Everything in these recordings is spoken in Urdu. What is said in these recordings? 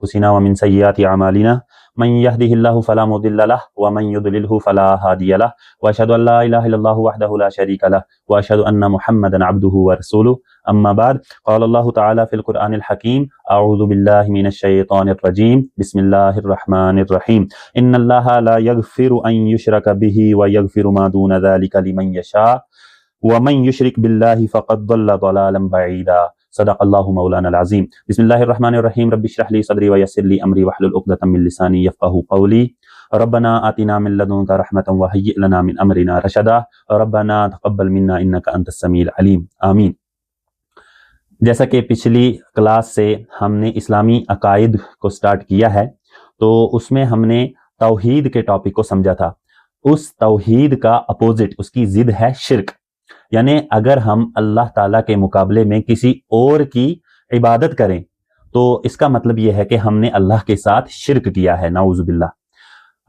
أنفسنا ومن سيئات أعمالنا من يهده الله فلا مضل له ومن يضلله فلا هادي له وأشهد أن لا إله إلا الله وحده لا شريك له وأشهد أن محمدا عبده ورسوله أما بعد قال الله تعالى في القرآن الحكيم أعوذ بالله من الشيطان الرجيم بسم الله الرحمن الرحيم إن الله لا يغفر أن يشرك به ويغفر ما دون ذلك لمن يشاء ومن يشرك بالله فقد ضل ضلالا بعيدا صدق اللہ مولانا العظیم بسم اللہ الرحمن الرحیم رب اشرح لی صدری ویسر لی امری واحلل عقدۃ من لسانی یفقہوا قولی ربنا آتنا من لدنک رحمۃ وہیئ لنا من امرنا رشدا ربنا تقبل منا انک انت السمیع العلیم آمین۔ جیسا کہ پچھلی کلاس سے ہم نے اسلامی عقائد کو سٹارٹ کیا ہے تو اس میں ہم نے توحید کے ٹاپک کو سمجھا تھا۔ اس توحید کا اپوزٹ، اس کی ضد ہے شرک، یعنی اگر ہم اللہ تعالیٰ کے مقابلے میں کسی اور کی عبادت کریں تو اس کا مطلب یہ ہے کہ ہم نے اللہ کے ساتھ شرک کیا ہے، نعوذ باللہ۔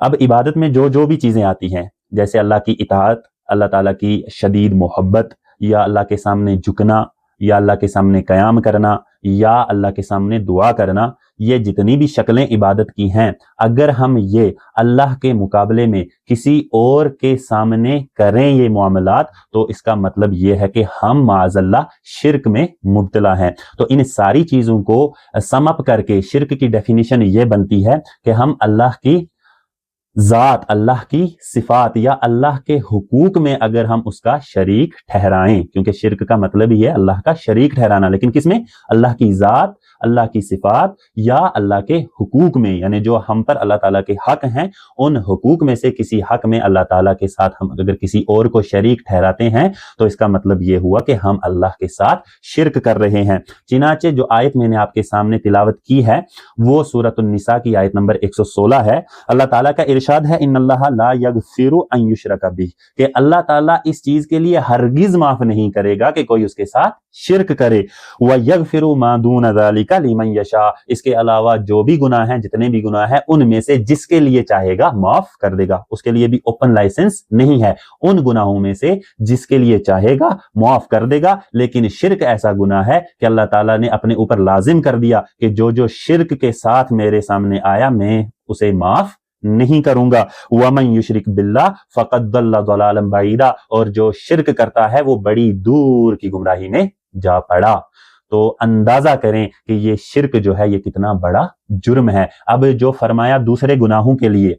اب عبادت میں جو بھی چیزیں آتی ہیں، جیسے اللہ کی اطاعت، اللہ تعالیٰ کی شدید محبت، یا اللہ کے سامنے جھکنا، یا اللہ کے سامنے قیام کرنا، یا اللہ کے سامنے دعا کرنا، یہ جتنی بھی شکلیں عبادت کی ہیں، اگر ہم یہ اللہ کے مقابلے میں کسی اور کے سامنے کریں یہ معاملات، تو اس کا مطلب یہ ہے کہ ہم معاذ اللہ شرک میں مبتلا ہیں۔ تو ان ساری چیزوں کو سم اپ کر کے شرک کی ڈیفینیشن یہ بنتی ہے کہ ہم اللہ کی ذات، اللہ کی صفات یا اللہ کے حقوق میں اگر ہم اس کا شریک ٹھہرائیں، کیونکہ شرک کا مطلب ہی ہے اللہ کا شریک ٹھہرانا، لیکن کس میں؟ اللہ کی ذات، اللہ کی صفات یا اللہ کے حقوق میں، یعنی جو ہم پر اللہ تعالیٰ کے حق ہیں ان حقوق میں سے کسی حق میں اللہ تعالیٰ کے ساتھ ہم اگر کسی اور کو شریک ٹھہراتے ہیں تو اس کا مطلب یہ ہوا کہ ہم اللہ کے ساتھ شرک کر رہے ہیں۔ چنانچہ جو آیت میں نے آپ کے سامنے تلاوت کی ہے وہ سورۃ النساء کی آیت نمبر 116 ہے۔ اللہ تعالیٰ کا ارشاد ہے ان اللہ لا یغفر ان یشرک بہ، کہ اللہ تعالیٰ اس چیز کے لیے ہرگز معاف نہیں کرے گا کہ کوئی اس کے ساتھ شرک کرے، وَيَغْفِرُ مَا دُونَ ذَلِكَ لِمَنْ يَشَاءُ، اس کے علاوہ جو بھی گناہ ہیں، جتنے بھی گناہ ہیں، ان میں سے جس کے لیے چاہے گا معاف کر دے گا۔ اس کے لیے بھی اوپن لائسنس نہیں ہے، ان گناہوں میں سے جس کے لیے چاہے گا معاف کر دے گا۔ لیکن شرک ایسا گناہ ہے کہ اللہ تعالیٰ نے اپنے اوپر لازم کر دیا کہ جو شرک کے ساتھ میرے سامنے آیا میں اسے معاف نہیں کروں گا۔ وَمَن يُشْرِكْ بِاللَّهِ فَقَدْ ضَلَّ ضَلَالًا بَعِيدًا، اور جو شرک کرتا ہے وہ بڑی دور کی گمراہی میں جا پڑا۔ تو اندازہ کریں کہ یہ شرک جو ہے یہ کتنا بڑا جرم ہے۔ اب جو فرمایا دوسرے گناہوں کے لیے،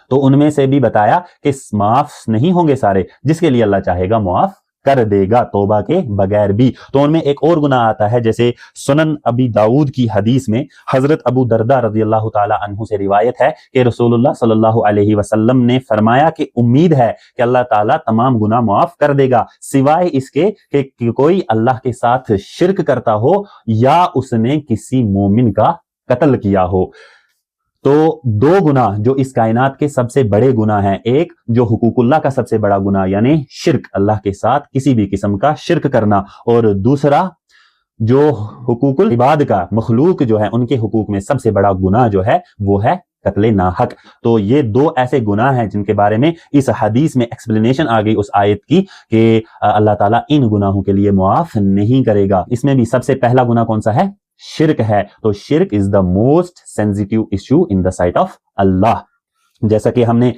تو ان میں سے بھی بتایا کہ معاف نہیں ہوں گے سارے، جس کے لیے اللہ چاہے گا معاف کر دے گا توبہ کے بغیر بھی۔ تو ان میں ایک اور گناہ آتا ہے، جیسے سنن ابی داؤد کی حدیث میں حضرت ابو درداء رضی اللہ تعالی عنہ سے روایت ہے کہ رسول اللہ صلی اللہ علیہ وسلم نے فرمایا کہ امید ہے کہ اللہ تعالیٰ تمام گناہ معاف کر دے گا سوائے اس کے کہ کوئی اللہ کے ساتھ شرک کرتا ہو یا اس نے کسی مومن کا قتل کیا ہو۔ تو دو گناہ جو اس کائنات کے سب سے بڑے گناہ ہیں، ایک جو حقوق اللہ کا سب سے بڑا گناہ یعنی شرک، اللہ کے ساتھ کسی بھی قسم کا شرک کرنا، اور دوسرا جو حقوق العباد کا، مخلوق جو ہے ان کے حقوق میں سب سے بڑا گناہ جو ہے وہ ہے قتل ناحق۔ تو یہ دو ایسے گناہ ہیں جن کے بارے میں اس حدیث میں ایکسپلینیشن آ گئی اس آیت کی کہ اللہ تعالیٰ ان گناہوں کے لیے معاف نہیں کرے گا۔ اس میں بھی سب سے پہلا گناہ کون سا ہے؟ شرک ہے۔ تو شرک is the most sensitive issue in the sight of Allah. جیسا کہ ہم نے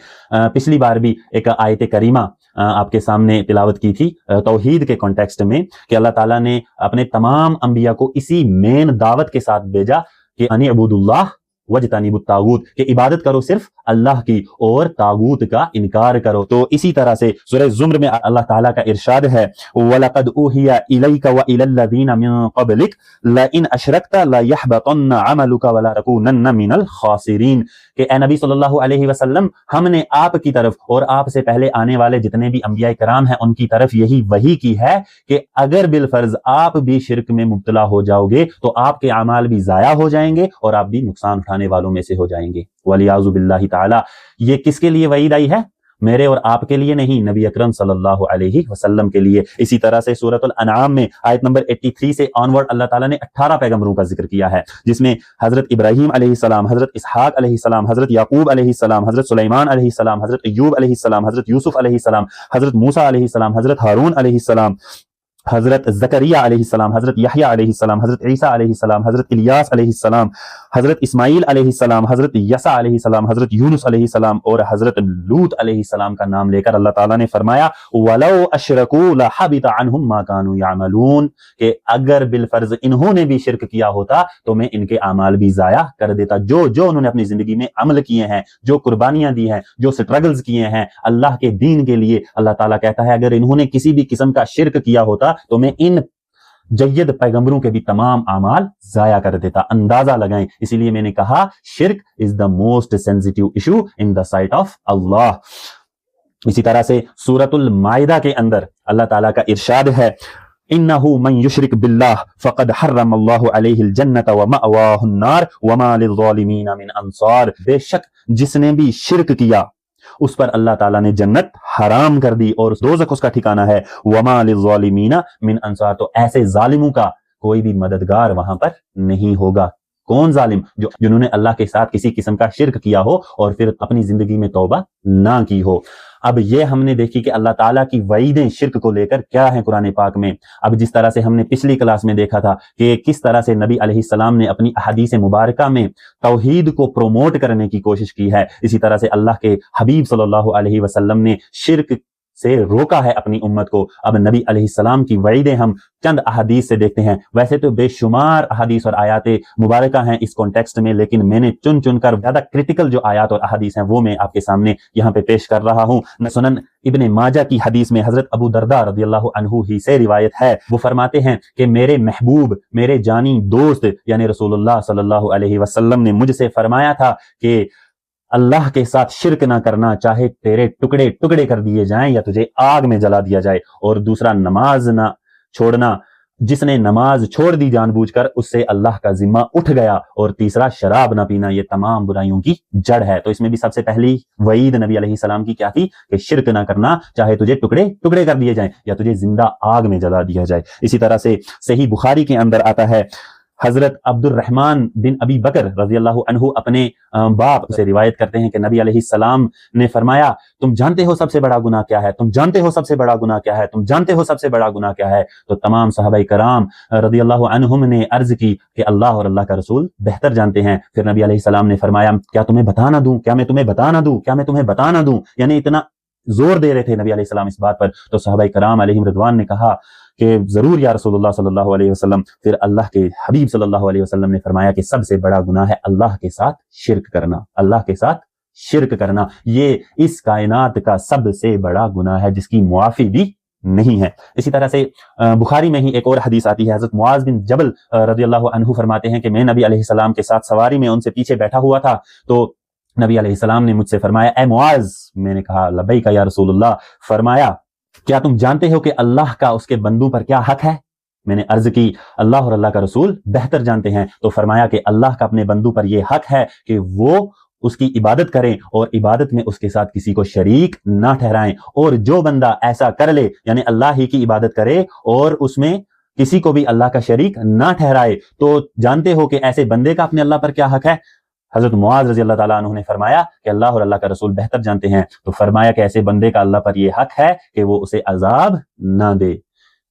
پچھلی بار بھی ایک آیت کریمہ آپ کے سامنے تلاوت کی تھی توحید کے کانٹیکسٹ میں، کہ اللہ تعالیٰ نے اپنے تمام انبیاء کو اسی مین دعوت کے ساتھ بھیجا کہ ان اعبدوا اللہ واجتنبوا الطاغوت، کہ عبادت کرو صرف اللہ کی اور طاغوت کا انکار کرو۔ تو اسی طرح سے سورہ زمر میں اللہ تعالیٰ کا ارشاد ہے وَلَقَدْ أُوحِيَ إِلَيْكَ وَإِلَى الَّذِينَ مِن قَبْلِكَ لَئِنْ أَشْرَكْتَ لَيَحْبَطَنَّ عَمَلُكَ وَلَتَكُونَنَّ مِنَ الْخَاسِرِينَ، کہ اے نبی صلی اللہ علیہ وسلم ہم نے آپ کی طرف اور آپ سے پہلے آنے والے جتنے بھی انبیاء کرام ہیں ان کی طرف یہی وحی کی ہے کہ اگر بالفرض آپ بھی شرک میں مبتلا ہو جاؤ گے تو آپ کے اعمال بھی ضائع ہو جائیں گے اور آپ بھی نقصان اٹھانے والوں میں سے ہو جائیں گے، وَلِيَعُوذُ بِاللَّهِ تعالی۔ یہ کس کے لیے وعید آئی ہے؟ میرے اور آپ کے لیے نہیں، نبی اکرم صلی اللہ علیہ وسلم کے لیے۔ اسی طرح سے سورۃ الانعام میں آیت نمبر 83 سے آنورڈ اللہ تعالیٰ نے 18 پیغمبروں کا ذکر کیا ہے، جس میں حضرت ابراہیم علیہ السلام، حضرت اسحاق علیہ السلام، حضرت یعقوب علیہ السلام، حضرت سلیمان علیہ السلام، حضرت ایوب علیہ السلام، حضرت یوسف علیہ السلام، حضرت موسیٰ علیہ السلام، حضرت ہارون علیہ السلام، حضرت زکریا علیہ السلام، حضرت یحییٰ علیہ السلام، حضرت عیسیٰ علیہ السلام، حضرت الیاس علیہ السلام، حضرت اسماعیل علیہ السلام، حضرت یسع علیہ السلام، حضرت یونس علیہ السلام اور حضرت لوط علیہ السلام کا نام لے کر اللہ تعالیٰ نے فرمایا وَلَوْ أَشْرَكُوا لَحَبِطَ عَنْهُمْ مَا كَانُوا يَعْمَلُونَ، کہ اگر بالفرض انہوں نے بھی شرک کیا ہوتا تو میں ان کے اعمال بھی ضائع کر دیتا۔ جو انہوں نے اپنی زندگی میں عمل کیے ہیں، جو قربانیاں دی ہیں، جو سٹرگلز کیے ہیں اللہ کے دین کے لیے، اللہ تعالیٰ کہتا ہے اگر انہوں نے کسی بھی قسم کا شرک کیا ہوتا تو میں ان جید پیغمبروں کے بھی تمام اعمال ضائع کر دیتا۔ اندازہ لگائیں، اسی لیے میں نے کہا شرک is the most sensitive issue in the sight of Allah. اسی طرح سے سورۃ المائدہ کے اندر اللہ تعالیٰ کا ارشاد ہے إِنَّهُ مَن يُشْرِكْ بِاللَّهِ فَقَدْ حَرَّمَ اللَّهُ عَلَيْهِ الْجَنَّةَ وَمَأْوَاهُ النَّارُ وَمَا لِلظَّالِمِينَ مِنْ أَنصَارٍ، بے شک جس نے بھی شرک کیا اس پر اللہ تعالیٰ نے جنت حرام کر دی اور دوزخ اس کا ٹھکانہ ہے، وَمَا لِلظَّالِمِينَ مِنْ أَنصَارٍ، تو ایسے ظالموں کا کوئی بھی مددگار وہاں پر نہیں ہوگا۔ کون ظالم؟ جنہوں نے اللہ کے ساتھ کسی قسم کا شرک کیا ہو اور پھر اپنی زندگی میں توبہ نہ کی ہو۔ اب یہ ہم نے دیکھی کہ اللہ تعالیٰ کی وعیدیں شرک کو لے کر کیا ہیں قرآن پاک میں۔ اب جس طرح سے ہم نے پچھلی کلاس میں دیکھا تھا کہ کس طرح سے نبی علیہ السلام نے اپنی احادیث مبارکہ میں توحید کو پروموٹ کرنے کی کوشش کی ہے، اسی طرح سے اللہ کے حبیب صلی اللہ علیہ وسلم نے شرک سے روکا ہے اپنی امت کو۔ اب نبی علیہ السلام کی وعیدیں ہم چند احادیث سے دیکھتے ہیں، ویسے تو بے شمار احادیث اور آیات مبارکہ ہیں اس کانٹیکسٹ میں، لیکن میں نے چن کر زیادہ کرٹیکل جو آیات اور احادیث ہیں وہ میں آپ کے سامنے یہاں پہ پیش کر رہا ہوں۔ سنن ابن ماجہ کی حدیث میں حضرت ابو درداء رضی اللہ عنہ ہی سے روایت ہے، وہ فرماتے ہیں کہ میرے محبوب، میرے جانی دوست یعنی رسول اللہ صلی اللہ علیہ وسلم نے مجھ سے فرمایا تھا کہ اللہ کے ساتھ شرک نہ کرنا، چاہے تیرے ٹکڑے ٹکڑے کر دیے جائیں یا تجھے آگ میں جلا دیا جائے، اور دوسرا نماز نہ چھوڑنا، جس نے نماز چھوڑ دی جان بوجھ کر اس سے اللہ کا ذمہ اٹھ گیا، اور تیسرا شراب نہ پینا، یہ تمام برائیوں کی جڑ ہے۔ تو اس میں بھی سب سے پہلی وعید نبی علیہ السلام کی کیا تھی کہ شرک نہ کرنا، چاہے تجھے ٹکڑے ٹکڑے کر دیے جائیں یا تجھے زندہ آگ میں جلا دیا جائے۔ اسی طرح سے صحیح بخاری کے اندر آتا ہے، حضرت عبد الرحمن بن ابی بکر رضی اللہ عنہ اپنے باپ سے روایت کرتے ہیں کہ نبی علیہ السلام نے فرمایا تم جانتے ہو سب سے بڑا گناہ کیا ہے، تم جانتے ہو سب سے بڑا گناہ کیا ہے، تم جانتے ہو سب سے بڑا گناہ کیا ہے؟ تو تمام صحابہ کرام رضی اللہ عنہم نے عرض کی کہ اللہ اور اللہ کا رسول بہتر جانتے ہیں۔ پھر نبی علیہ السلام نے فرمایا کیا تمہیں بتا نہ دوں، کیا میں تمہیں بتا نہ دوں، کیا میں تمہیں بتا نہ دوں، یعنی اتنا زور دے رہے تھے نبی علیہ السلام اس بات پر۔ تو صحابہ کرام علیہم رضوان نے کہا کہ ضرور یا رسول اللہ صلی اللہ علیہ وسلم۔ پھر اللہ کے حبیب صلی اللہ علیہ وسلم نے فرمایا کہ سب سے بڑا گناہ ہے اللہ کے ساتھ شرک کرنا، اللہ کے ساتھ شرک کرنا، یہ اس کائنات کا سب سے بڑا گناہ ہے جس کی معافی بھی نہیں ہے۔ اسی طرح سے بخاری میں ہی ایک اور حدیث آتی ہے، حضرت معاذ بن جبل رضی اللہ عنہ فرماتے ہیں کہ میں نبی علیہ السلام کے ساتھ سواری میں ان سے پیچھے بیٹھا ہوا تھا، تو نبی علیہ السلام نے مجھ سے فرمایا اے معاذ، میں نے کہا لبیک یا رسول اللہ، فرمایا کیا تم جانتے ہو کہ اللہ کا اس کے بندوں پر کیا حق ہے؟ میں نے عرض کی اللہ اور اللہ کا رسول بہتر جانتے ہیں۔ تو فرمایا کہ اللہ کا اپنے بندوں پر یہ حق ہے کہ وہ اس کی عبادت کریں اور عبادت میں اس کے ساتھ کسی کو شریک نہ ٹھہرائیں، اور جو بندہ ایسا کر لے یعنی اللہ ہی کی عبادت کرے اور اس میں کسی کو بھی اللہ کا شریک نہ ٹھہرائے، تو جانتے ہو کہ ایسے بندے کا اپنے اللہ پر کیا حق ہے؟ حضرت معاذ رضی اللہ تعالیٰ عنہ نے فرمایا کہ اللہ اور اللہ کا رسول بہتر جانتے ہیں۔ تو فرمایا کہ ایسے بندے کا اللہ پر یہ حق ہے کہ وہ اسے عذاب نہ دے۔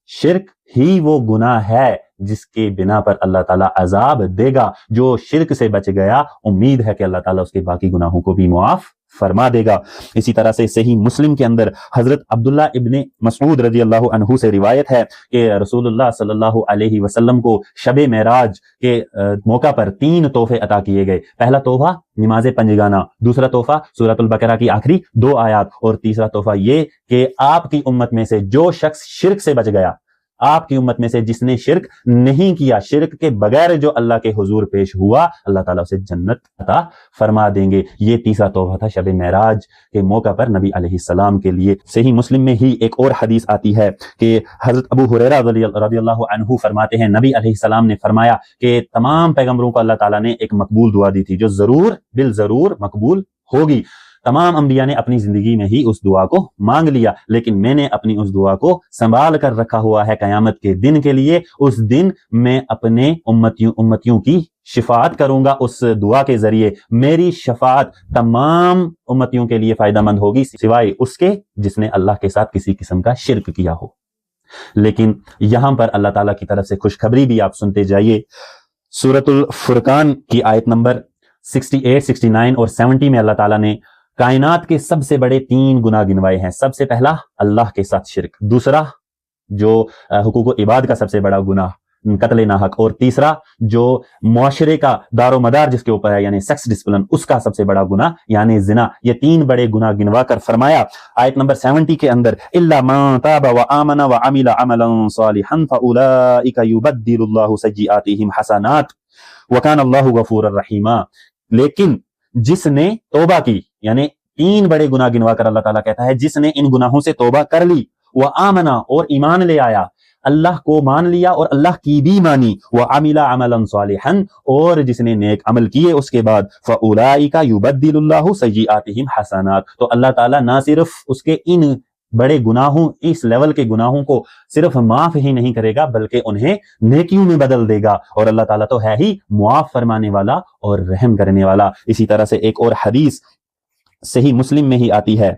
شرک ہی وہ گناہ ہے جس کے بنا پر اللہ تعالیٰ عذاب دے گا۔ جو شرک سے بچ گیا امید ہے کہ اللہ تعالیٰ اس کے باقی گناہوں کو بھی معاف فرما دے گا۔ اسی طرح سے صحیح مسلم کے اندر حضرت عبداللہ ابن مسعود رضی اللہ عنہ سے روایت ہے کہ رسول اللہ صلی اللہ علیہ وسلم کو شب معراج کے موقع پر 3 تحفے عطا کیے گئے۔ پہلا تحفہ نماز پنجگانہ، دوسرا تحفہ سورۃ البقرہ کی آخری 2 آیات، اور تیسرا تحفہ یہ کہ آپ کی امت میں سے جو شخص شرک سے بچ گیا، آپ کی امت میں سے جس نے شرک نہیں کیا، شرک کے بغیر جو اللہ کے حضور پیش ہوا، اللہ تعالیٰ اسے جنت عطا فرما دیں گے۔ یہ تیسرا تحفہ تھا شب معراج کے موقع پر نبی علیہ السلام کے لیے۔ صحیح مسلم میں ہی ایک اور حدیث آتی ہے کہ حضرت ابو ہریرہ رضی اللہ عنہ فرماتے ہیں نبی علیہ السلام نے فرمایا کہ تمام پیغمبروں کو اللہ تعالیٰ نے ایک مقبول دعا دی تھی جو ضرور بالضرور مقبول ہوگی۔ تمام انبیاء نے اپنی زندگی میں ہی اس دعا کو مانگ لیا، لیکن میں نے اپنی اس دعا کو سنبھال کر رکھا ہوا ہے قیامت کے دن کے لیے۔ اس دن میں اپنے امتیوں کی شفاعت کروں گا، اس دعا کے ذریعے میری شفاعت تمام امتیوں کے لیے فائدہ مند ہوگی سوائے اس کے جس نے اللہ کے ساتھ کسی قسم کا شرک کیا ہو۔ لیکن یہاں پر اللہ تعالیٰ کی طرف سے خوشخبری بھی آپ سنتے جائیے. سورۃ الفرقان کی آیت نمبر 68, 69 اور 70 میں اللہ تعالیٰ نے کائنات کے سب سے بڑے 3 گناہ گنوائے ہیں. سب سے پہلا اللہ کے ساتھ شرک، دوسرا جو حقوق و عباد کا سب سے بڑا گناہ قتل ناحق، اور تیسرا جو معاشرے کا دار و مدار جس کے اوپر ہے یعنی سیکس ڈسپلن، اس کا سب سے بڑا گناہ یعنی زنا. یہ 3 بڑے گناہ گنوا کر فرمایا آیت نمبر 70 کے اندر الا من تاب وآمن وعمل عملا صالحا فاولئک یبدل اللہ سیئاتہم حسنات وکان اللہ غفورا رحیما. لیکن جس نے توبہ کی، یعنی 3 بڑے گناہ گنوا کر اللہ تعالیٰ کہتا ہے جس نے ان گناہوں سے توبہ کر لی، وآمن اور ایمان لے آیا، اللہ کو مان لیا اور اللہ کی بھی مانی، وعمل عملا صالحا اور جس نے نیک عمل کیے اس کے بعد، فاولئک یبدل اللہ سیئاتہم حسنات، تو اللہ تعالیٰ نہ صرف اس کے ان بڑے گناہوں، اس لیول کے گناہوں کو صرف معاف ہی نہیں کرے گا بلکہ انہیں نیکیوں میں بدل دے گا. اور اللہ تعالیٰ تو ہے ہی معاف فرمانے والا اور رحم کرنے والا. اسی طرح سے ایک اور حدیث صحیح مسلم میں ہی آتی ہے.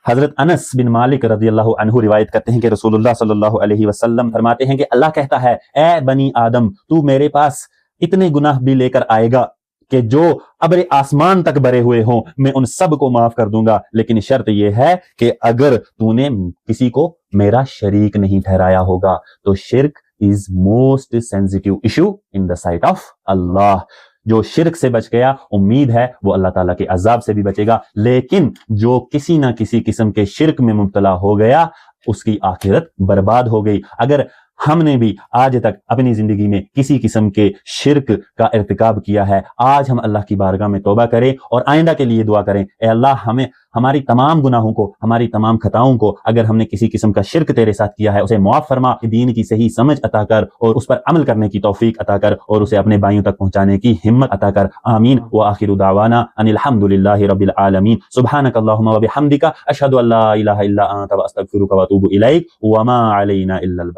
حضرت انس بن مالک رضی اللہ عنہ روایت کرتے ہیں کہ رسول اللہ صلی اللہ علیہ وسلم فرماتے ہیں کہ اللہ کہتا ہے اے بنی آدم تو میرے پاس اتنے گناہ بھی لے کر آئے گا کہ جو ابر آسمان تک بھرے ہوئے ہوں، میں ان سب کو معاف کر دوں گا، لیکن شرط یہ ہے کہ اگر تو نے کسی کو میرا شریک نہیں ٹھہرایا ہوگا. تو شرک is most sensitive issue in the sight of Allah. جو شرک سے بچ گیا امید ہے وہ اللہ تعالیٰ کے عذاب سے بھی بچے گا، لیکن جو کسی نہ کسی قسم کے شرک میں مبتلا ہو گیا اس کی آخرت برباد ہو گئی. اگر ہم نے بھی آج تک اپنی زندگی میں کسی قسم کے شرک کا ارتکاب کیا ہے، آج ہم اللہ کی بارگاہ میں توبہ کریں اور آئندہ کے لیے دعا کریں، اے اللہ ہمیں ہماری تمام گناہوں کو، ہماری تمام خطاؤں کو، اگر ہم نے کسی قسم کا شرک تیرے ساتھ کیا ہے اسے معاف فرما، دین کی صحیح سمجھ عطا کر اور اس پر عمل کرنے کی توفیق عطا کر اور اسے اپنے بھائیوں تک پہنچانے کی ہمت عطا کر. آمین. وآخر دعوانا ان الحمد للہ رب العالمین. سبحانک اللہم وبحمدک اشہد ان لا الہ الا انت واستغفرک واتوب الیک وما علینا الا البلاغ.